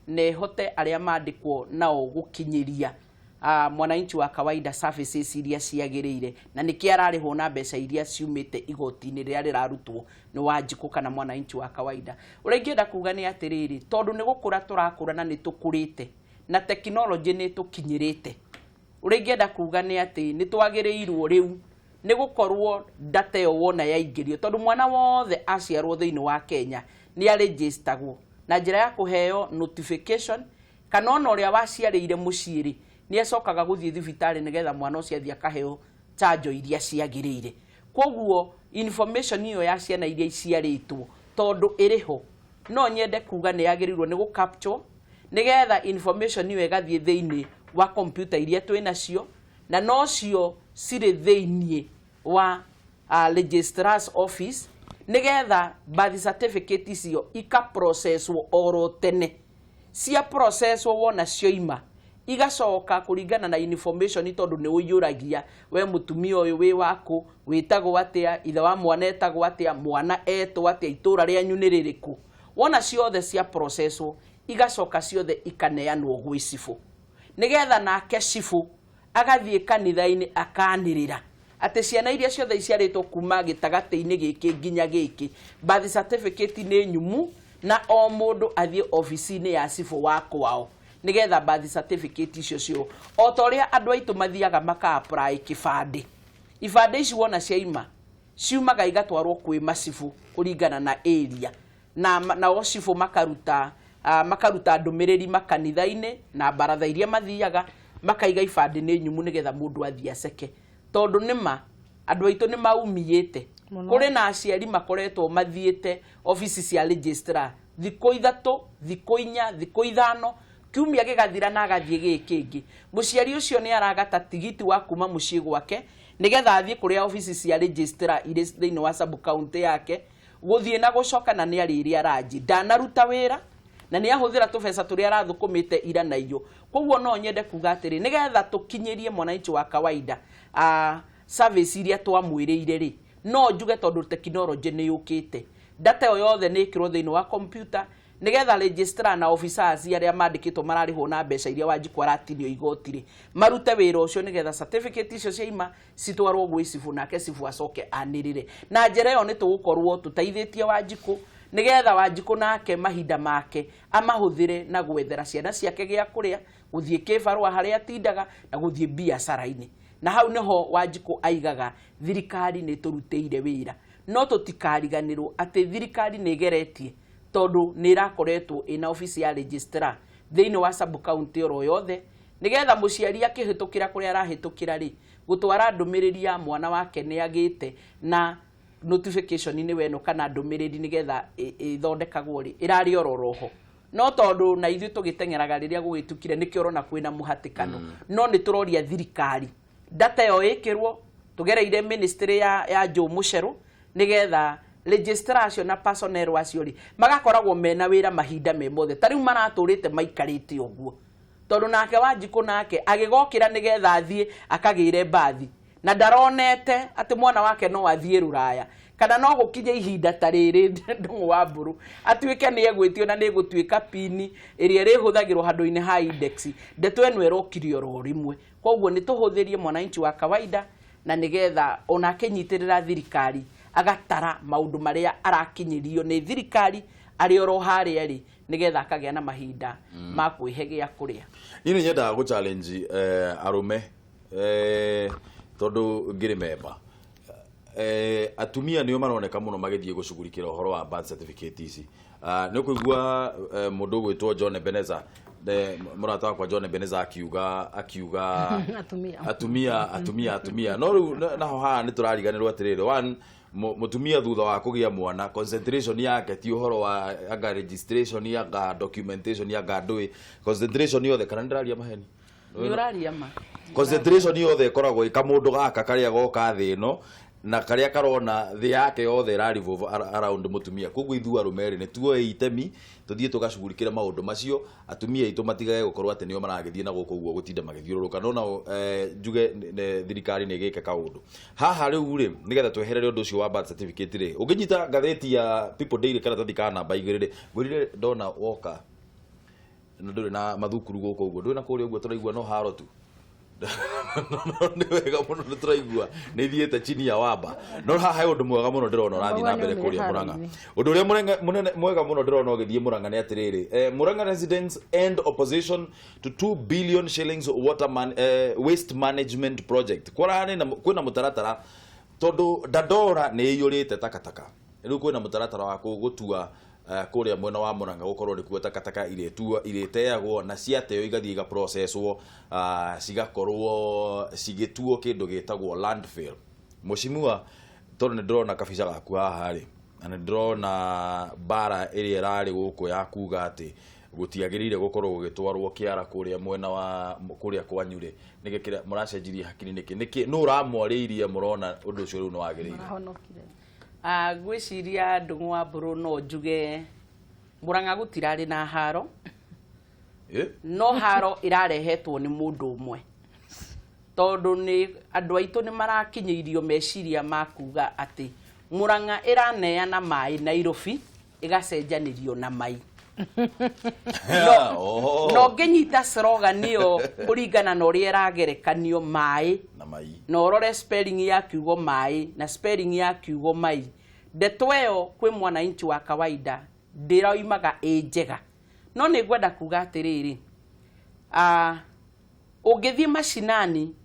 na ihote aria mandikwo nao gukinyiria mwananchi wa kawaida services iria ciagiriire na niki ararihwo na mbeca iria ciumite igoti-ini riria rirarutwo ni wanjiku kana mwananchi wa kawaida uria ingienda kuga ni atiriri tondu ni gukura turakura na ni tukurite na technology ni tukinyirite uria ingienda kuga ni ati ni twagirirwo riu ni gukorwo data yo wona yaingirio tondu mwana wothe aciarwo thiini wa Kenya ni aregisteragwo na njira ya kuheo notification kana ona uria waciarĩire muciiri ni acokaga guthii thibitari nigetha mwana ucio athia kaheo chanjo iria ciagiriire koguo information iyo ya ciana iria iciaritwo tondu iriho no nyende kuga ni yagirirwo ni gukapture nigetha information iyo igathie thiini wa computer iria twinacio na no cio cire thiini wa registrar's office nigetha birth certificate icio ika processwo oro tene cia processwo wona cioima igacoka kuringana na information tondu ni uyuragia we mutumia uyu wi wako witagwo atia ithe wa mwana etagwo atia mwana etwo atia itura ria nyuniririku wona ciothe cia processwo igacoka ciothe ikaneanwo gwĩ cibũ nigetha nake cibũ agathie kanitha-inĩ akanĩrĩra atĩ ciana iria ciothe iciarĩtwo kuma gĩtagatĩ-inĩ gĩkĩ nginya gĩkĩ birth certificate nĩ nyumu na o mũndũ athiĩ ofici-inĩ ya cibũ wa kwao nigetha birth certificate icio cio o ta ũrĩa andũ aitũ mathiaga maka apply kĩbandĩ ibandĩ ici wona ciaima ciumaga igatwarwo kwĩ macibũ kũringana na area na o cibũ makaruta ndũmĩrĩri makanitha-inĩ na baratha iria mathiaga makaiga ibandĩ nĩ nyumu nigetha mũndũ athiĩ aceke tondũ nĩma andũ aitũ nĩ maumiyĩte kũrĩ na aciari makoretwo mathiĩte ofici cia registrar thikũ 3 thikũ 4 thikũ 5 kiumia gĩgathira na agathiĩ gĩkĩngĩ mũciari ũcio nĩ aragata tigiti wa kuma mũciĩ gwake nigetha athiĩ kũrĩa ofici cia registrar irĩ thĩinĩ wa sub county yake gũthiĩ na gũcoka na nĩ arĩrĩa ranji ndanaruta wĩra na nĩ ahũthĩra tũbeca tũrĩa arathũkũmĩte ira na iyo koguo no nyende kuga atĩrĩ nigetha tũkinyĩrie mwananchi wa kawaida service iria twamwĩrĩire rĩ no njuge tondũ tekinoronjĩ nĩ yũkĩte data yo yothe nĩ ĩkĩrwo thĩinĩ wa computer nigetha registrar na officers arĩa mandĩkĩtwo mararĩhwo na mbeca iria Wanjiku aratinio igoti rĩ marute wĩra ũcio nigetha certificate icio ciaima citwarwo gwĩ cibũ nake cibũ acoke anĩrĩre na njĩra ĩyo nĩ tũgũkorwo tũteithĩtie Wanjiku nigetha Wanjiku nake mahinda make amahũthĩre na gwethera ciana ciake gĩa kũrĩa gũthiĩ kĩbarũa harĩa atindaga na gũthiĩ biacara-inĩ na hau niho Wanjiku aigaga thirikari nĩ tũrutĩire wĩra no tũtikariganĩrwo atĩ thirikari nĩ geretie tondũ nĩ irakoretwo ina ofisi ya registrar thĩinĩ wa sub county oro yothe nigetha mũciari akĩhĩtũkĩra kũrĩa arahĩtũkĩra rĩ gũtwara ndũmĩrĩri ya mwana wake nĩ agĩte na notification nĩ weno kana ndũmĩrĩri nigetha ĩthondekagwo rĩ ĩrarĩ ororoho no tondũ na ithuĩ tũgĩteng'eraga rĩrĩa gũgĩtukire nĩkĩo ũrona kwĩna mũhatĩkano no nĩ tũroria thirikari data yo ĩkĩrwo tũgereire ministry ya Joe Mucheru nigetha registrar acio na personnel acio rĩ magakoragwo mena wĩra mahinda me mothe ta rĩu maratũrĩte maikarĩte ũguo tondũ nake Wanjiku nake agĩgokĩra nigetha athiĩ akagĩre bathi na ndaronete atĩ mwana wake no athiĩ Rũraya kana no gũkinye ihinda ta rĩrĩ Ndung'u wa Mburu atuĩke nĩ egwĩtio na nĩ gũtuĩka pini ĩrĩa ĩrĩhũthagĩrwo handũ-inĩ ha index ndeto ĩno ĩrokirio ro rĩmwe koguo nĩ tũhũthĩrie mwananchi wa kawaida na nigetha ona akĩnyitĩrĩra thirikari agatara maũndũ marĩa arakinyĩrio nĩ thirikari arĩ oro harĩa rĩ nigetha akagĩa na mahinda ma kwĩhe gĩa kũrĩa niĩ nĩ nyendaga gũ challenge arũme tondũ ngĩrĩ memba atumia nĩo maroneka mũno magĩthiĩ gũcugurikĩra ũhoro wa birth certificate ici nĩ ũkũigua mũndũ ũgwĩtwo John Ebeneza mũrata wakwa John Ebeneza akiuga atumia no rĩu naho haha nĩ tũrariganĩrwo atĩrĩrĩ one mutumia thutha wa kũgĩa mwana concentration yake ti ũhoro wa anga registration anga documentation anga ndũĩ concentration yothe kana ndĩraria maheni ndĩraria ma concentration yothe ĩkoragwo ĩka mũndũ gaka karĩa goka thĩ ĩno na karĩa karona thĩ yake yothe ĩrarivolve around mutumia koguo ithuĩ arũme nĩ tuoe itemi tũthiĩ tũgacugurikĩra maũndũ macio atumia aitũ matigage gũkorwo atĩ nĩo maragĩthiĩ na gũkũ ũguo gũtinda magĩthiũrũrũka no njuge thirikari nĩ ĩgĩke kaũndũ haha rĩu rĩ nigetha tweherere ũndũ ũcio wa birth certificate rĩ ũngĩnyita ngathĩti ya People Daily karatathi ka namba 2 rĩ ngwĩrire ndona woka na ndũrĩ na mathukuru gũkũ ũguo ndũrĩ na kũrĩa ũguo tũraigua no haro tu nĩ wega mũno nĩ tũraigua nĩ thiĩte chini ya wamba no haha ũndũ mwega mũno ndĩrona ũrathiĩ na mbere kũrĩa Murang'a ũndũ ũrĩa mwega mũno ndĩrona ũgĩthiĩ Murang'a nĩ atĩrĩrĩ Murang'a residents end opposition to 2 billion shillings waste management project kwĩna mũtaratara tondũ Dandora nĩ ĩiyũrĩte takataka rĩu kwĩna mũtaratara wa gũtua kũrĩa mwena wa Murang'a gũkorwo nĩ kuo takataka irĩteagwo na ciateo igathiĩ iga processwo cigakorwo cigĩtuo kĩndũ gĩtagwo landfill Mheshimiwa tondũ nĩ ndĩrona kabica gaku haha rĩ na nĩ ndĩrona bara ĩrĩa ĩrarĩ gũkũ ya kuga atĩ gũtiagĩrĩire gũkorwo gũgĩtwarwo kĩara kũrĩa mwena wa kũrĩa kwanyu rĩ nĩgĩkĩra mũracenjirie hakiri nĩkĩ nũ ũramwarĩirie mũrona ũndũ ũcio rĩu nĩ wagĩrĩire gwĩciria Ndung'u wa Mburu no njuge Murang'a gũtirarĩ na haro no haro ĩrarehetwo nĩ mũndũ ũmwe tondũ nĩ andũ aitũ nĩ marakinyĩirio meciria ma kuga atĩ Murang'a ĩraneana maĩ Nairobi igacenjanirio na mai no ngenyita slogan iyo kuringana na uria iragerekanio mai na mai na urore spelling ya kiugo mai na spelling ya kiugo mai ndeto ĩyo kwĩ mwananchi wa kawaida ndĩroimaga njega no nĩ ngwenda kuga atĩrĩrĩ ũngĩthiĩ mashinani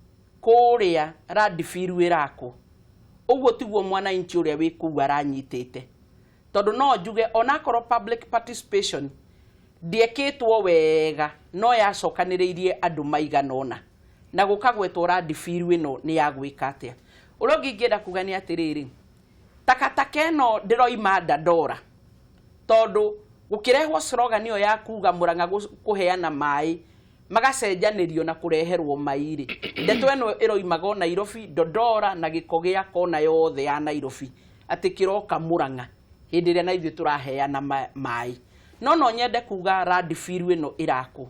kũrĩa Radfield wĩrakwo ũguo tiguo mwananchi ũrĩa wĩ kũu aranyitĩte tondũ no njuge onakorwo public participation ndiekĩtwo wega no yacokanĩrĩirie andũ maigana ũna na gũkagwetwo Radfield ĩno nĩ ya gwĩka atĩa ũrĩa ũngĩ ingĩenda kuga nĩ atĩrĩrĩ takataka ĩno ndĩroima Dandora tondũ gũkĩrehwo slogan ĩyo ya kuga Murang'a kũheana maĩ magacenjanĩrio na kũreherwo maĩ ndeto ĩno ĩroimaga Nairobi Dandora na gĩko gĩa kona yothe ya Nairobi atĩ kĩroka Murang'a hĩndĩ ĩrĩa na ithuĩ tũraheana maĩ no nyende kuga Radfield ĩno ĩrakwo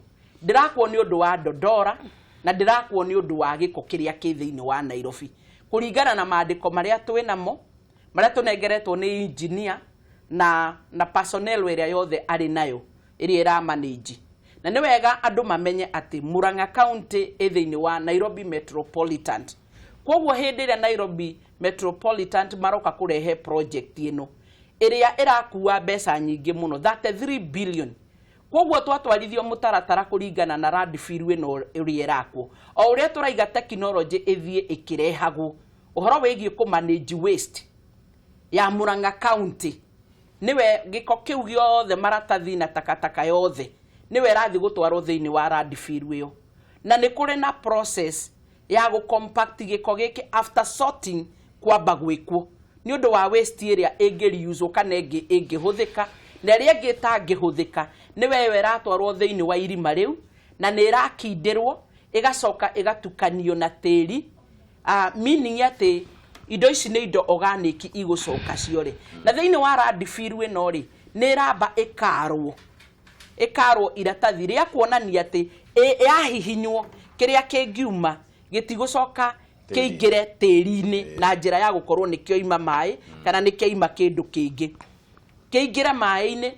ndĩrakwo nĩ ũndũ wa Dandora na ndĩrakwo nĩ ũndũ wa gĩko kĩrĩa kĩ thĩinĩ wa Nairobi kũringana na maandĩko marĩa twĩ namo marĩa tũnengeretwo nĩ engineer na personnel ĩrĩa yothe arĩ nayo ĩrĩa ĩramanage na nĩ wega andũ mamenye atĩ Murang'a County thĩinĩ wa Nairobi Metropolitan koguo hĩndĩ ĩrĩa Nairobi Metropolitan maroka kũrehe project ĩno ĩrĩa ĩrakuua mbeca nyingĩ mũno 33 billion koguo twatwarithio mũtaratara kũringana na Radfield ĩno ĩrĩa ĩrakwo o ũrĩa tũraiga technology ĩthiĩ ĩkĩrehagwo ũhoro wĩgiĩ kũmanage waste ya Murang'a County niwe gĩko kĩu gĩothe maratathi na takataka yothe niwe ĩrathiĩ gũtwarwo thĩinĩ wa Radfield ĩyo na nĩ kũrĩ na process ya gũcompact gĩko gĩkĩ after sorting kwamba gwĩkwo nĩ ũndũ wa waste ĩrĩa ĩngĩreuswo kana ĩngĩhũthĩka na ĩrĩa ĩngĩ ĩtangĩhũthĩka niwe ĩyo ĩratwarwo thĩinĩ wa irima rĩu na nĩ ĩrakindĩrwo ĩgacoka ĩgatukanio na tĩri meaning atĩ indo ici nĩ indo organic igũcoka ciore na thĩinĩ wa Radfield ĩno rĩ nĩ ĩramba ĩkarwo iratathi rĩa kuonania atĩ yahihinywo kĩrĩa kĩngiuma gĩtigũcoka kĩingĩre tĩri-inĩ na njĩra ya gũkorwo nĩ kĩoima maĩ kana nĩ kĩoima kĩndũ kĩngĩ kĩingĩre maĩ-inĩ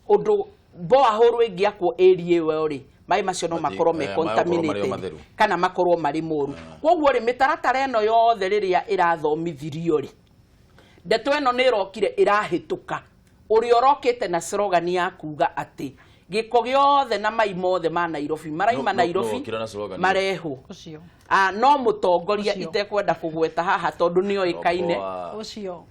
ũndũ borehole ĩngĩakwo area ĩyo rĩ maĩ macio no makorwo me contaminated kana makorwo marĩ moru koguo rĩ mĩtaratara ĩno yothe rĩrĩa ĩrathomithirio rĩ ndeto ĩno nĩ ĩrokire ĩrahĩtũka ũrĩa ũrokĩte na slogan ya kuga atĩ gĩko gĩothe na maĩ mothe ma Nairobi maraima Nairobi marehwo no mũtongoria itekwenda kũgweta haha tondũ nĩ oĩkaine ũcio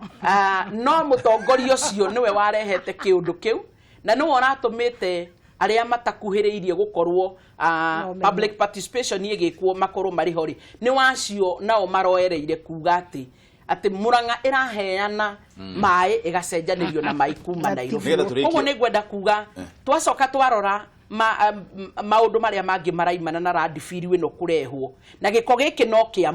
no mũtongoria ũcio nĩwe warehete kĩũndũ kĩu na nĩwe ũratũmĩte arĩa matakuhĩrĩirie gũkorwo public participation ĩgĩkwo makorwo marĩ hori nĩ wacio nao maroereire kuga atĩ Murang'a ĩraheana maĩ ĩgacenjanĩrio na maĩ kuma Nairobi koguo nĩ ngwenda kuga twacoka twarora maũndũ marĩa mangĩ maraimana na Radfield ĩno kũrehwo na gĩko gĩkĩ no kĩa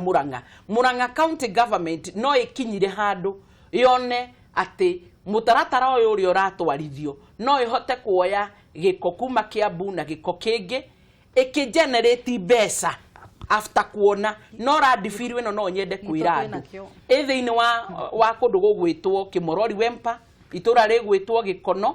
Murang'a County Government no ĩkinyire handũ yone atĩ mũtaratara ũyũ ũrĩa ũratwarithio no ĩhote kuoya gĩko kuma Kiambu na gĩko kĩngĩ ĩkĩgenerate mbeca after kuona no Radfield ĩno no nyende kwĩra andũ thĩinĩ wa kũndũ gũgwĩtwo Kĩmorori Wempa itũra rĩgwĩtwo Gĩkono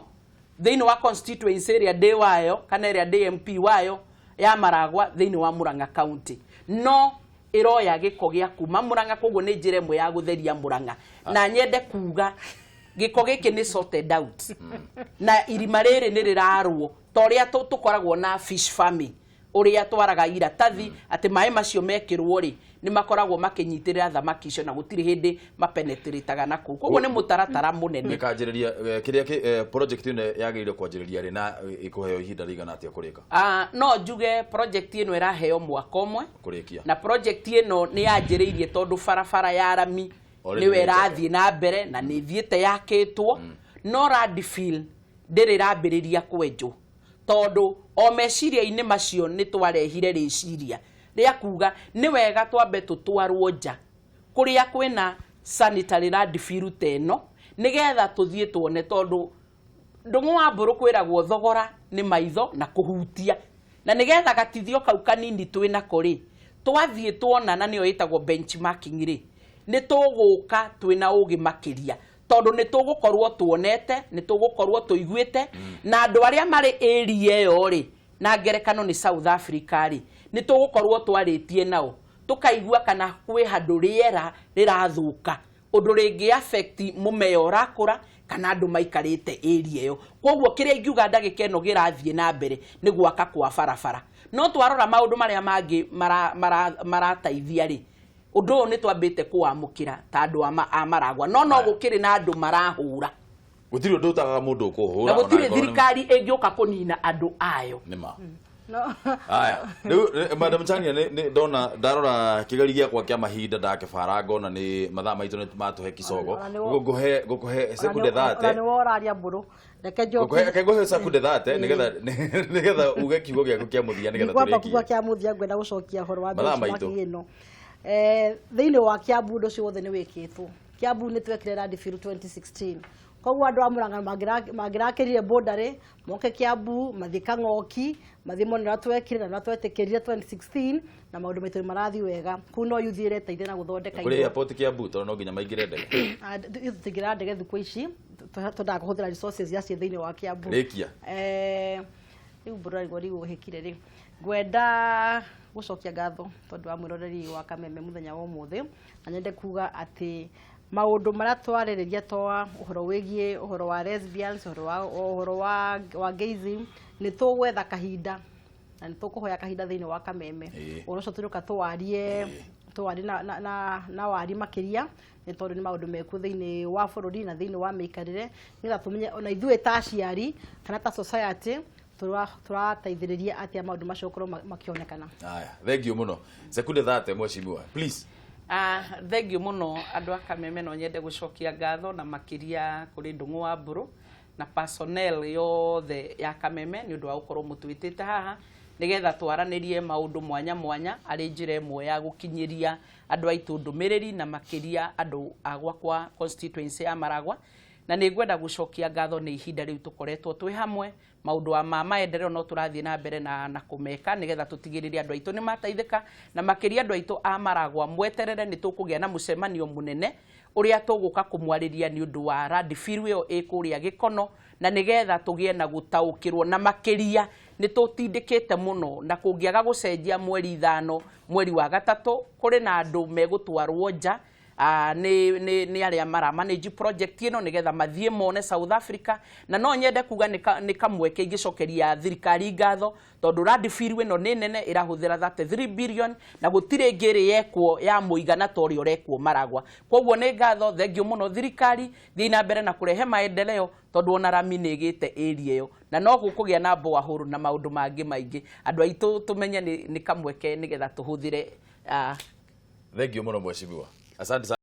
thĩinĩ wa constituency ĩrĩa ndĩ wayo kana ĩrĩa ndĩ MP wayo ya Maragwa thĩinĩ wa Murang'a County no ĩroya gĩko gĩa kuma Murang'a koguo nĩ njĩra ĩmwe ya gũtheria Murang'a na nyende kuga gĩko gĩkĩ nĩ sorted out na irima rĩrĩ nĩ rĩrarwo torĩa tũkoragwo na fish farming ũrĩa twaraga iratathi atĩ maĩ macio mekĩrwo rĩ nĩ makoragwo makĩnyitĩrĩra thamaki icio na gũtirĩ hĩndĩ mapenetrataga na kũu koguo nĩ mũtaratara mũnene nĩkanjĩrĩria kĩrĩa project ĩno yagĩrĩire kwanjĩrĩria rĩ na ĩkũheo ihinda rĩigana atĩa kũrĩka no njuge project ĩno ĩraheo mwaka ũmwe kũrĩkia na project ĩno nĩ yanjĩrĩirie tondũ barabara ya rami nĩwe ĩrathiĩ na mbere na nĩ thiĩte yakĩtwo no Radfield ndĩrĩ rambĩrĩria kwenjwo tondũ o meciria-inĩ macio nĩ twarehire rĩciria rĩa kuga nĩ wega twambe tũtwarwo nja kũrĩa kwĩna sanitary Radfield ĩno nĩgetha tũthiĩ tuone tondũ Ndung'u wa mbũrũ kwĩragwo thogora nĩ maitho na kũhutia na nĩgetha gatithio kau kanini twĩna kũrĩ twathiĩ tuona na nĩyo ĩtagwo benchmarking rĩ nĩ tũgũka twĩna ũgĩ makĩria tondu ni tugukorwo tuonete ni tugukorwo tuiguite na andu aria mari area yo ri na ngerekano ni South Africa ri ni tugukorwo twaritie nao tukaigua kana kwi handu riera rirathuka undu ringi affect mumeo urakura kana andu maikarite area yo koguo kiria ingiuga ndagika eno girathie na mbere ni gwaka kwa barabara no twarora maundu maria mangi marataithia ri undu ni twambite kuamukira ta andu amaragwa no gukiri na andu marahura gutiri undu utaga mundu kuhura na gutiri thirikari ingioka kunina andu ayo nima no aya madam Chania ni ndona ndarora kigari giakwa kia mahinda ndakibara ngona ni mathaa maitu ni matuhe kicogo gukuhe sekunde 30 ni woraria mburu reke njoke gukuhe sekunde 30 nigetha uge kiugo giaku kia muthia nigetha turiki kiugo kia muthia ngwenda gucokia horo wa mbere thiini wa Kiambu ndo cio wothe ni wikitwo Kiambu ni twekire Radifield 2016 koguo andu amuranga magirakirire bondari moke Kiambu mathi Kang'oki mathi monera twekire na twetikirire 2016 na maundu maitu marathi wega kuno yuthire teithia na guthondeka kuri airport Kiambu to no nginya maingire ndege tutingira ndege thiku ici tundaga kuhuthira resources ya thiini wa Kiambu rikia riu bururi gori guhikire ri gwenda gucokia ngatho tondu wa mwiroreri wa Kameme muthenya wa umuthi na nyende kuga ati maundu maria twaririria twa uhoro wigie uhoro wa lesbians uhoro wa gayism ni tugwetha kahinda na ni tukuhoya kahinda thiini wa Kameme unoco turuka twarie na wari makiria ni tondu ni maundu meku thiini wa bururi na thiini wa mikarire ngira tumenye ona ithuĩ ta aciari kana ta society turateithĩrĩria atia maundu macio korwo makionekana. Aya, thank you muno. Sekunde 30 mheshimiwa, please. Thank you muno andu a Kameme no nyende gucokia ngatho na makiria kuri Ndung'u wa Mburu na personnel yothe ya Kameme ni undu wa gukorwo mutwitite haha nigetha twaranirie maundu mwanya mwanya ari njira imwe ya gukinyiria andu aitu ndumiriri na makiria andu agwa kwa constituency ya Maragwa na ni ngwenda gucokia ngatho ni ihinda riu tukoretwo twi hamwe maundu wa maendeleo no turathie na mbere na kumeka nigetha tutigiriria andu aitu ni mataithika na makiria andu aitu a Maragwa mweterere ni tukugia na mucemanio munene uria tuguka kumwariria ni undu wa Radifield yo ikuria Gikono na nigetha tugie na gutaukirwo na makiria ni tutindikite muno na kungiaga gucenjia mweri 5 mweri wa gatatu kuri na andu megutwarwo nja ni aria mara manage project ino nigetha mathie mone South Africa na no nyende kuga ni kamweke ingicokeria thirikari ngatho tondu Radifield ino ni nene irahuthira 33 billion na gutire ngiri yekwo ya muigana tori orekwo Maragwa koguo ni ngatho thengio muno thirikari thii na mbere na kurehe maendeleo tondu ona rami ni igite area yo na no gukugia na mboa huru na maundu mangi maingi andu aitu tumenye ni kamweke nigetha tuhuthire thengio muno mheshimiwa. Asante.